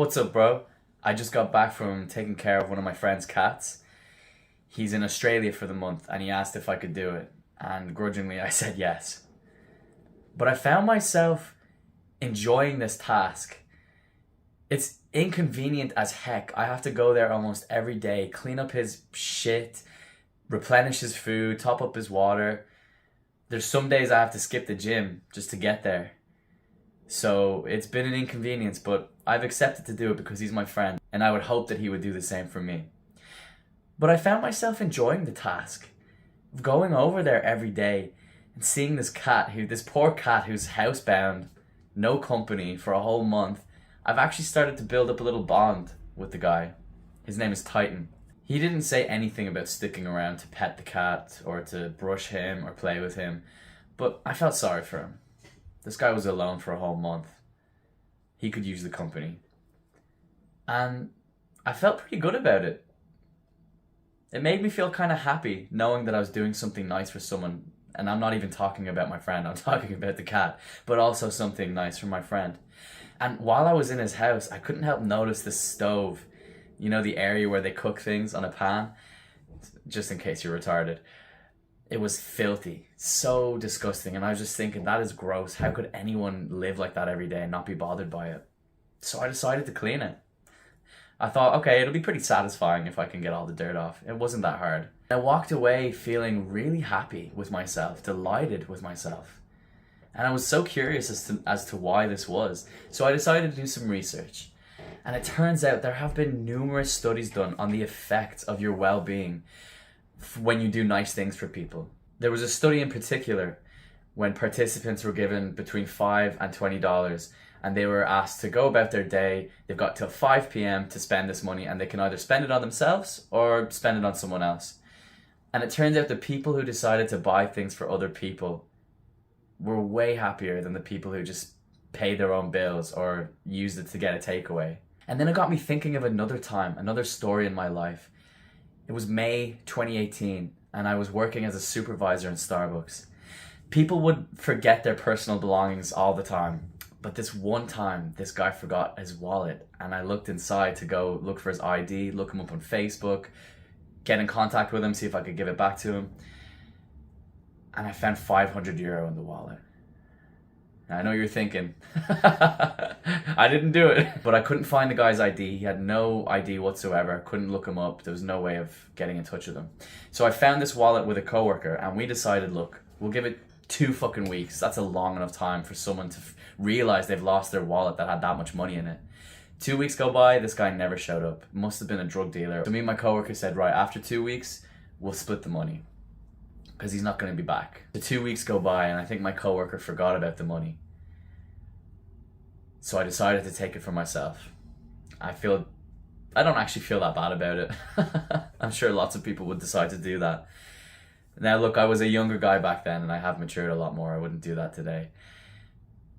What's up, bro? I just got back from taking care of one of my friend's cats. He's in Australia for the month and he asked if I could do it. And grudgingly, I said yes. But I found myself enjoying this task. It's inconvenient as heck. I have to go there almost every day, clean up his shit, replenish his food, top up his water. There's some days I have to skip the gym just to get there. So it's been an inconvenience, but I've accepted to do it because he's my friend, and I would hope that he would do the same for me. But I found myself enjoying the task of going over there every day and seeing this poor cat who's housebound, no company for a whole month. I've actually started to build up a little bond with the guy. His name is Titan. He didn't say anything about sticking around to pet the cat or to brush him or play with him, but I felt sorry for him. This guy was alone for a whole month. He could use the company. And I felt pretty good about it. It made me feel kind of happy knowing that I was doing something nice for someone. And I'm not even talking about my friend, I'm talking about the cat, but also something nice for my friend. And while I was in his house, I couldn't help notice the stove. You know, the area where they cook things on a pan? Just in case you're retarded. It was filthy, so disgusting, and I was just thinking, that is gross. How could anyone live like that every day and not be bothered by it? So I decided to clean it. I thought, okay, it'll be pretty satisfying if I can get all the dirt off. It wasn't that hard. I walked away feeling really happy with myself, delighted with myself. And I was so curious as to why this was. So I decided to do some research. And it turns out there have been numerous studies done on the effects of your well-being when you do nice things for people. There was a study in particular when participants were given between $5 and $20 and they were asked to go about their day. They've got till 5 p.m. to spend this money and they can either spend it on themselves or spend it on someone else. And it turns out the people who decided to buy things for other people were way happier than the people who just paid their own bills or used it to get a takeaway. And then it got me thinking of another time, another story in my life. It was May 2018 and I was working as a supervisor in Starbucks. People would forget their personal belongings all the time, but this one time this guy forgot his wallet and I looked inside to go look for his ID, look him up on Facebook, get in contact with him, see if I could give it back to him. And I found €500 in the wallet. I know you're thinking, I didn't do it. But I couldn't find the guy's ID. He had no ID whatsoever. Couldn't look him up. There was no way of getting in touch with him. So I found this wallet with a coworker and we decided, look, we'll give it 2 fucking weeks. That's a long enough time for someone to realize they've lost their wallet that had that much money in it. 2 weeks go by, this guy never showed up. Must have been a drug dealer. So me and my coworker said, right, after 2 weeks, we'll split the money, because he's not going to be back. The 2 weeks go by and I think my coworker forgot about the money. So I decided to take it for myself. I don't actually feel that bad about it. I'm sure lots of people would decide to do that. Now look, I was a younger guy back then and I have matured a lot more. I wouldn't do that today.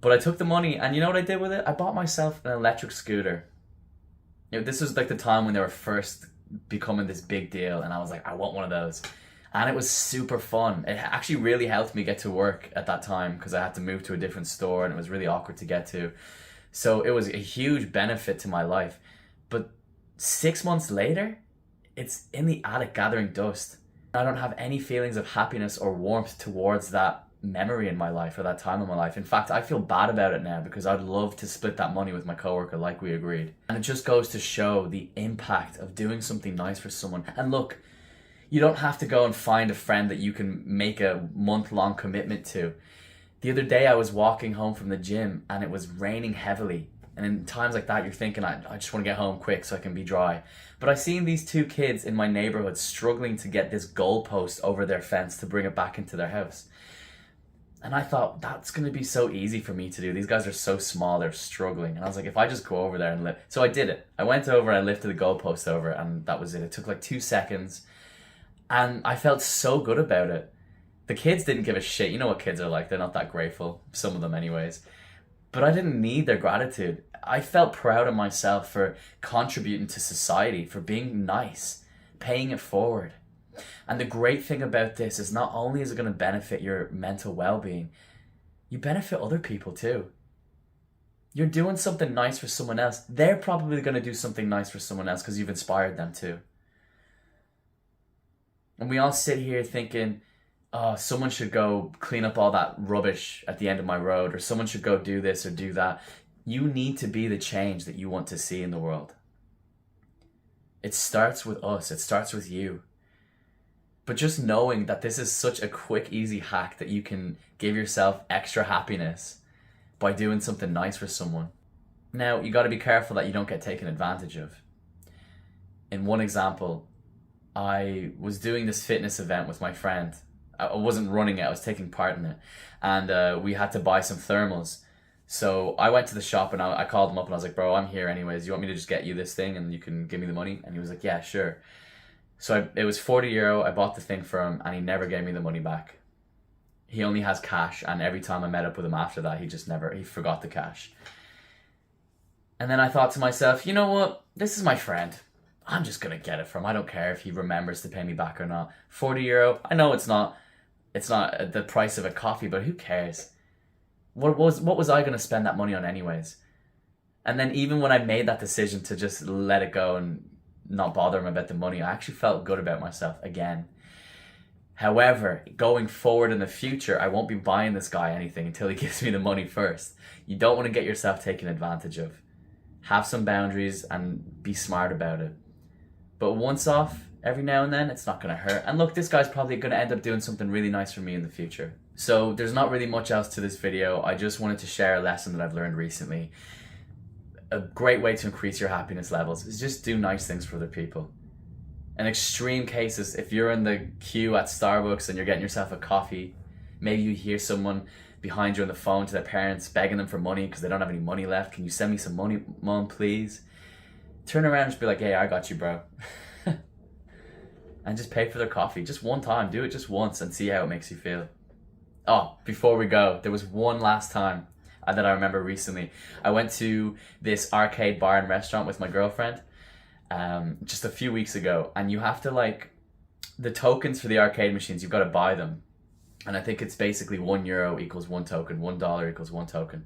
But I took the money and you know what I did with it? I bought myself an electric scooter. You know, this was like the time when they were first becoming this big deal and I was like, I want one of those. And it was super fun. It actually really helped me get to work at that time because I had to move to a different store and it was really awkward to get to. So it was a huge benefit to my life. But 6 months later, it's in the attic gathering dust. I don't have any feelings of happiness or warmth towards that memory in my life or that time in my life. In fact, I feel bad about it now because I'd love to split that money with my coworker like we agreed. And it just goes to show the impact of doing something nice for someone. And look, you don't have to go and find a friend that you can make a month-long commitment to. The other day I was walking home from the gym and it was raining heavily. And in times like that, you're thinking, I just want to get home quick so I can be dry. But I seen these 2 kids in my neighborhood struggling to get this goalpost over their fence to bring it back into their house. And I thought, that's going to be so easy for me to do. These guys are so small, they're struggling. And I was like, if I just go over there and lift. So I did it. I went over and I lifted the goalpost over and that was it. It took like 2 seconds. And I felt so good about it. The kids didn't give a shit. You know what kids are like. They're not that grateful. Some of them anyways. But I didn't need their gratitude. I felt proud of myself for contributing to society, for being nice, paying it forward. And the great thing about this is not only is it going to benefit your mental well-being, you benefit other people too. You're doing something nice for someone else. They're probably going to do something nice for someone else because you've inspired them too. And we all sit here thinking, oh, someone should go clean up all that rubbish at the end of my road, or someone should go do this or do that. You need to be the change that you want to see in the world. It starts with us. It starts with you. But just knowing that this is such a quick, easy hack that you can give yourself extra happiness by doing something nice for someone. Now, you got to be careful that you don't get taken advantage of. In one example, I was doing this fitness event with my friend. I wasn't running it, I was taking part in it. And we had to buy some thermals. So I went to the shop and I called him up and I was like, bro, I'm here anyways. You want me to just get you this thing and you can give me the money? And he was like, yeah, sure. So it was €40. I bought the thing for him and he never gave me the money back. He only has cash, and every time I met up with him after that, he forgot the cash. And then I thought to myself, you know what? This is my friend. I'm just going to get it from him. I don't care if he remembers to pay me back or not. €40. I know it's not the price of a coffee, but who cares? What was I going to spend that money on anyways? And then even when I made that decision to just let it go and not bother him about the money, I actually felt good about myself again. However, going forward in the future, I won't be buying this guy anything until he gives me the money first. You don't want to get yourself taken advantage of. Have some boundaries and be smart about it. But once off, every now and then, it's not going to hurt. And look, this guy's probably going to end up doing something really nice for me in the future. So there's not really much else to this video. I just wanted to share a lesson that I've learned recently. A great way to increase your happiness levels is just do nice things for other people. In extreme cases, if you're in the queue at Starbucks and you're getting yourself a coffee, maybe you hear someone behind you on the phone to their parents begging them for money because they don't have any money left. Can you send me some money, mom, please? Turn around and just be like, hey, I got you, bro. And just pay for their coffee. Just one time. Do it just once and see how it makes you feel. Oh, before we go, there was one last time that I remember recently. I went to this arcade bar and restaurant with my girlfriend just a few weeks ago, and you have to the tokens for the arcade machines, you've got to buy them. And I think it's basically €1 equals one token, $1 equals one token.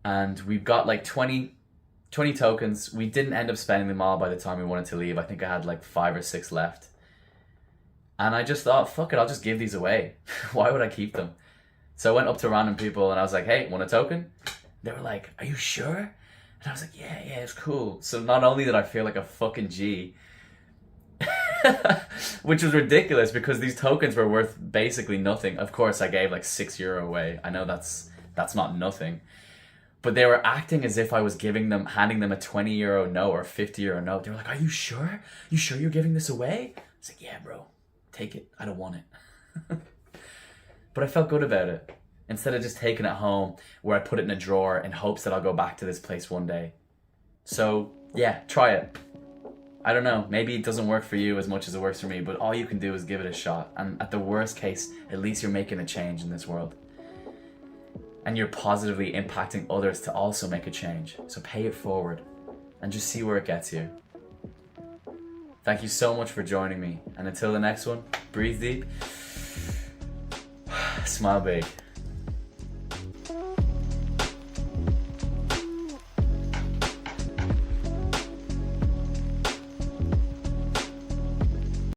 And we've got 20 tokens. We didn't end up spending them all by the time we wanted to leave. I think I had 5 or 6 left. And I just thought, fuck it, I'll just give these away. Why would I keep them? So I went up to random people and I was like, hey, want a token? They were like, are you sure? And I was like, yeah, it's cool. So not only did I feel like a fucking G, which was ridiculous because these tokens were worth basically nothing. Of course, I gave €6 away. I know that's not nothing. But they were acting as if I was handing them a €20 note or a €50 note. They were like, are you sure? You sure you're giving this away? I was like, yeah, bro, take it. I don't want it. But I felt good about it. Instead of just taking it home where I put it in a drawer in hopes that I'll go back to this place one day. So yeah, try it. I don't know, maybe it doesn't work for you as much as it works for me, but all you can do is give it a shot. And at the worst case, at least you're making a change in this world. And you're positively impacting others to also make a change. So pay it forward and just see where it gets you. Thank you so much for joining me. And until the next one, breathe deep, smile big.